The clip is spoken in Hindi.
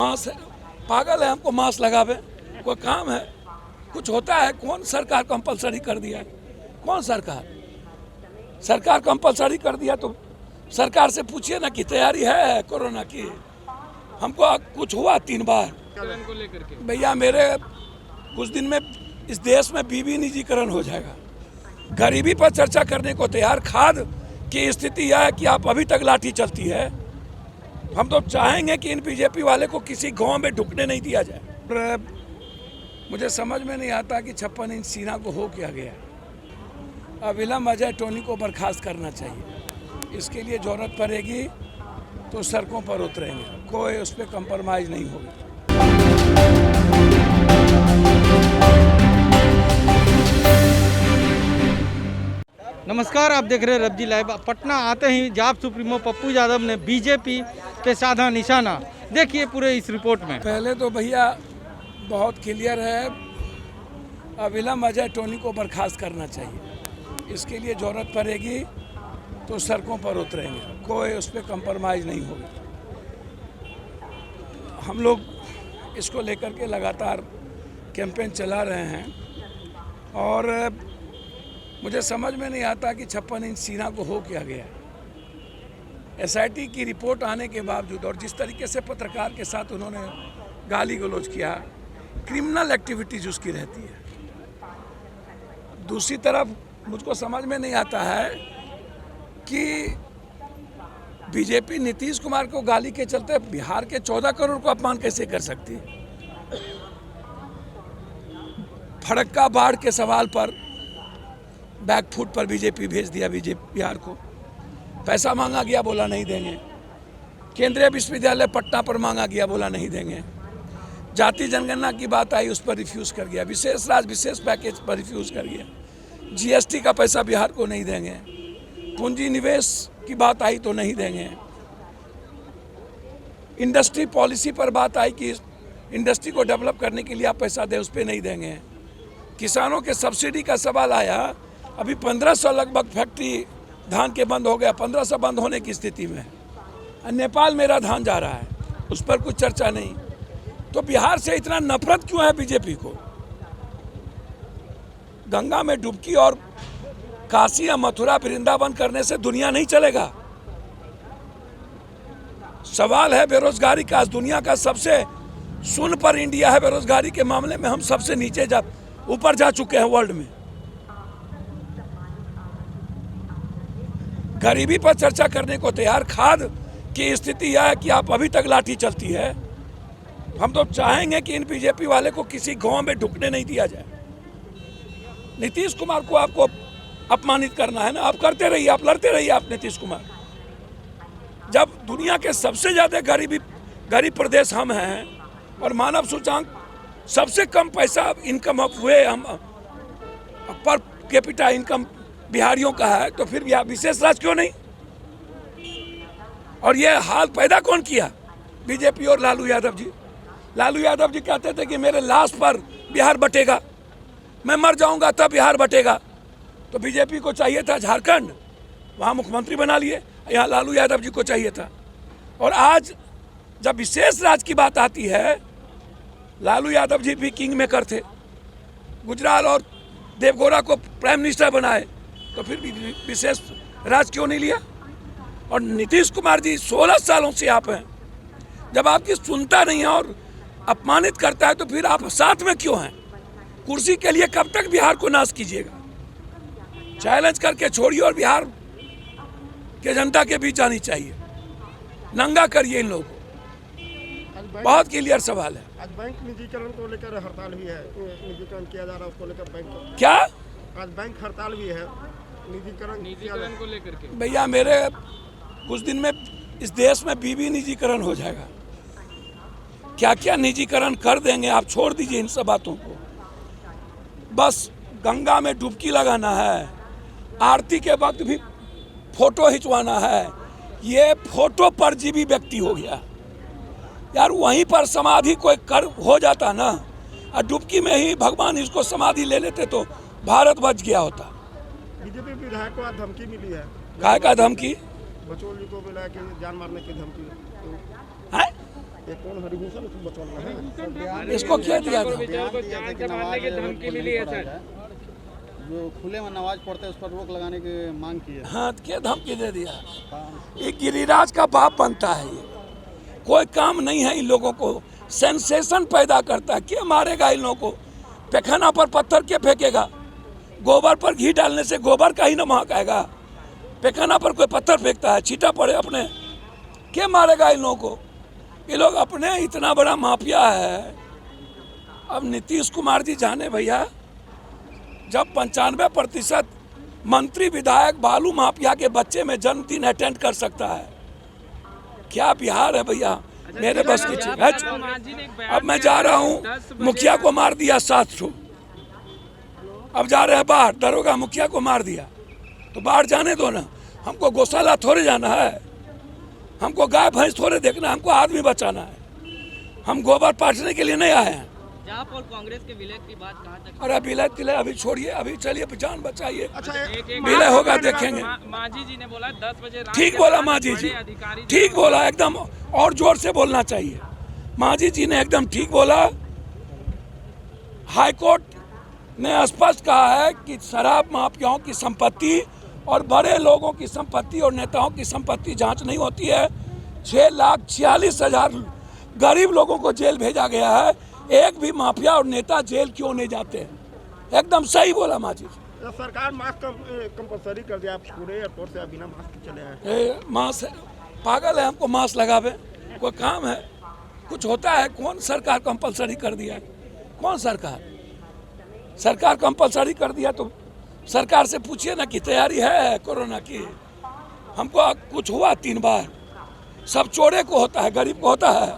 मास्क, पागल है हमको मास्क लगावे, कोई काम है, कुछ होता है? कौन सरकार कंपलसरी कर दिया? कौन सरकार कंपलसरी कर दिया? तो सरकार से पूछिए ना कि तैयारी है कोरोना की। हमको कुछ हुआ 3 बार को लेकर के भैया, मेरे कुछ दिन में इस देश में बीबी निजीकरण हो जाएगा। गरीबी पर चर्चा करने को तैयार, खाद की स्थिति यह है कि आप अभी तक लाठी चलती है। हम तो चाहेंगे कि इन बीजेपी वाले को किसी गांव में ढुकने नहीं दिया जाए। मुझे समझ में नहीं आता कि 56 इंच सीना को हो क्या गया। अविलंब अजय टोनी को बर्खास्त करना चाहिए। इसके लिए जरूरत पड़ेगी तो सड़कों पर उतरेंगे, कोई उस पर कंप्रोमाइज़ नहीं होगी। नमस्कार, आप देख रहे हैं रब्जी लाइव। पटना आते ही जाप सुप्रीमो पप्पू यादव ने बीजेपी पे साधा निशाना। देखिए पूरे इस रिपोर्ट में। पहले तो भैया बहुत क्लियर है, अविलंब अजय टोनी को बर्खास्त करना चाहिए। इसके लिए जरूरत पड़ेगी तो सड़कों पर उतरेंगे, कोई उस पर कंप्रोमाइज़ नहीं होगी। हम लोग इसको लेकर के लगातार कैंपेन चला रहे हैं और मुझे समझ में नहीं आता कि 56 इंच सीना को हो क्या गया। एसआईटी की रिपोर्ट आने के बावजूद और जिस तरीके से पत्रकार के साथ उन्होंने गाली गलौज किया, क्रिमिनल एक्टिविटीज उसकी रहती है। दूसरी तरफ मुझको समझ में नहीं आता है कि बीजेपी नीतीश कुमार को गाली के चलते बिहार के 14 करोड़ को अपमान कैसे कर सकती है। फड़क्का बाढ़ के सवाल पर बैकफुट पर बीजेपी भेज दिया बिहार को। पैसा मांगा गया, बोला नहीं देंगे। केंद्रीय विश्वविद्यालय पटना पर मांगा गया, बोला नहीं देंगे। जाति जनगणना की बात आई, उस पर रिफ्यूज़ कर गया। विशेष राज्य विशेष पैकेज पर रिफ्यूज़ कर गया। जीएसटी का पैसा बिहार को नहीं देंगे। पूंजी निवेश की बात आई तो नहीं देंगे। इंडस्ट्री पॉलिसी पर बात आई कि इंडस्ट्री को डेवलप करने के लिए आप पैसा दें, उस पर नहीं देंगे। किसानों के सब्सिडी का सवाल आया, अभी 1500 लगभग फैक्ट्री धान के बंद हो गया, 1500 बंद होने की स्थिति में है। नेपाल मेरा धान जा रहा है, उस पर कुछ चर्चा नहीं। तो बिहार से इतना नफरत क्यों है बीजेपी को? गंगा में डुबकी और काशी या मथुरा वृंदावन करने से दुनिया नहीं चलेगा। सवाल है बेरोजगारी का। दुनिया का सबसे शून्य पर इंडिया है बेरोजगारी के मामले में। हम सबसे नीचे ऊपर जा चुके हैं वर्ल्ड में। गरीबी पर चर्चा करने को तैयार, खाद की स्थिति यह है कि आप अभी तक लाठी चलती है। हम तो चाहेंगे कि इन बीजेपी वाले को किसी गांव में ढुकने नहीं दिया जाए। नीतीश कुमार को आपको अपमानित करना है ना, आप करते रहिए, आप लड़ते रहिए। आप नीतीश कुमार, जब दुनिया के सबसे ज़्यादा गरीब प्रदेश हम हैं और मानव सूचकांक सबसे कम पैसा इनकम हुए हम पर कैपिटा इनकम बिहारियों का है, तो फिर विशेष राज्य क्यों नहीं? और ये हाल पैदा कौन किया? बीजेपी और लालू यादव जी। लालू यादव जी कहते थे कि मेरे लाश पर बिहार बटेगा, मैं मर जाऊंगा तब बिहार बटेगा। तो बीजेपी को चाहिए था झारखंड, वहाँ मुख्यमंत्री बना लिए। यहाँ लालू यादव जी को चाहिए था। और आज जब विशेष राज्य की बात आती है, लालू यादव जी भी किंग मेकर थे। गुजराल और देवगौड़ा को प्राइम मिनिस्टर बनाए, तो फिर विशेष राज्य क्यों नहीं लिया? और नीतीश कुमार जी 16 सालों से आप हैं, जब आपकी सुनता नहीं है और अपमानित करता है, तो फिर आप साथ में क्यों हैं? कुर्सी के लिए कब तक बिहार को नाश कीजिएगा? चैलेंज करके छोड़िए और बिहार के जनता के बीच आनी चाहिए। नंगा करिए इन लोगों को। बहुत क्लियर सवाल है। आज बैंक निजीकरण को लेकर हड़ताल भी है, निजीकरण किया जा रहा है उसको लेकर बैंक। क्या? आज बैंक हड़ताल भी है निजीकरण को लेकर के। भैया, मेरे कुछ दिन में इस देश में बीबी निजीकरण हो जाएगा। क्या क्या निजीकरण कर देंगे, आप छोड़ दीजिए इन सब बातों को। बस गंगा में डुबकी लगाना है, आरती के वक्त भी फोटो खिंचवाना है। ये फोटो परजीवी व्यक्ति हो गया यार। वहीं पर समाधि कोई कर हो जाता ना, और डुबकी में ही भगवान इसको समाधि ले लेते तो भारत बच गया होता। बीजेपी विधायक को आज धमकी मिली है। काय का धमकी? बचौल जी को मिला कि जान मारने की धमकी है। ये कौन हरिभूषण को बचौना है? इसको क्या दिया था? जो खुले में नमाज पढ़ते हैं उस पर रोक लगाने की मांग की है। हाँ, क्या धमकी दे दिया? ये गिरिराज का बाप बनता है। ये कोई काम नहीं है इन लोगों को, सेंसेशन पैदा करता है। क्या मारेगा इन लोगों को? पैखाना पर पत्थर क्या फेंकेगा? गोबर पर घी डालने से गोबर का ही न महक आएगा। पैखाना पर कोई पत्थर फेंकता है, छीटा पड़े अपने, क्या मारेगा इन लोगों को? ये लोग अपने इतना बड़ा माफिया है। अब नीतीश कुमार जी जाने भैया, जब 95% मंत्री विधायक बालू माफिया के बच्चे में जन्मदिन अटेंड कर सकता है, क्या बिहार है भैया? मेरे बस की चीज है। अब मैं जा रहा हूँ, मुखिया को मार दिया 700। अब जा रहे हैं बाहर, दरोगा मुखिया को मार दिया, तो बाहर जाने दो ना। हमको गौशाला थोड़े जाना है, हमको गाय भैंस थोड़े देखना है, हमको आदमी बचाना है। हम गोबर पाटने के लिए नहीं आए हैं। जाप और कांग्रेस के विलय की बात कहाँ तक? अरे विलय तिलय अभी छोड़िए, अभी चलिए जान बचाइए। अच्छा, विलय होगा देखेंगे। मांझी जी ने बोला 10 बजे रात ठीक बोला मांझी जी, ठीक बोला, एकदम और जोर से बोलना चाहिए। मांझी जी ने एकदम ठीक बोला। हाईकोर्ट ने स्पष्ट कहा है कि शराब माफियाओं की संपत्ति और बड़े लोगों की संपत्ति और नेताओं की संपत्ति जांच नहीं होती है। 6,46,000 गरीब लोगों को जेल भेजा गया है, एक भी माफिया और नेता जेल क्यों नहीं जाते हैं? एकदम सही बोला मांझी जी। सरकार मास्क कंपलसरी कर दिया, आप पूरे एयरपोर्ट से बिना मास्क के चले आए। मास्क पागल है, हमको मास्क लगावे कोई काम है? कुछ होता है? कौन सरकार कंपलसरी कर दिया है? कौन सरकार? सरकार कंपलसरी कर दिया तो सरकार से पूछिए ना कि तैयारी है कोरोना की। हमको कुछ हुआ 3 बार, सब चोरे को होता है, गरीब को होता है।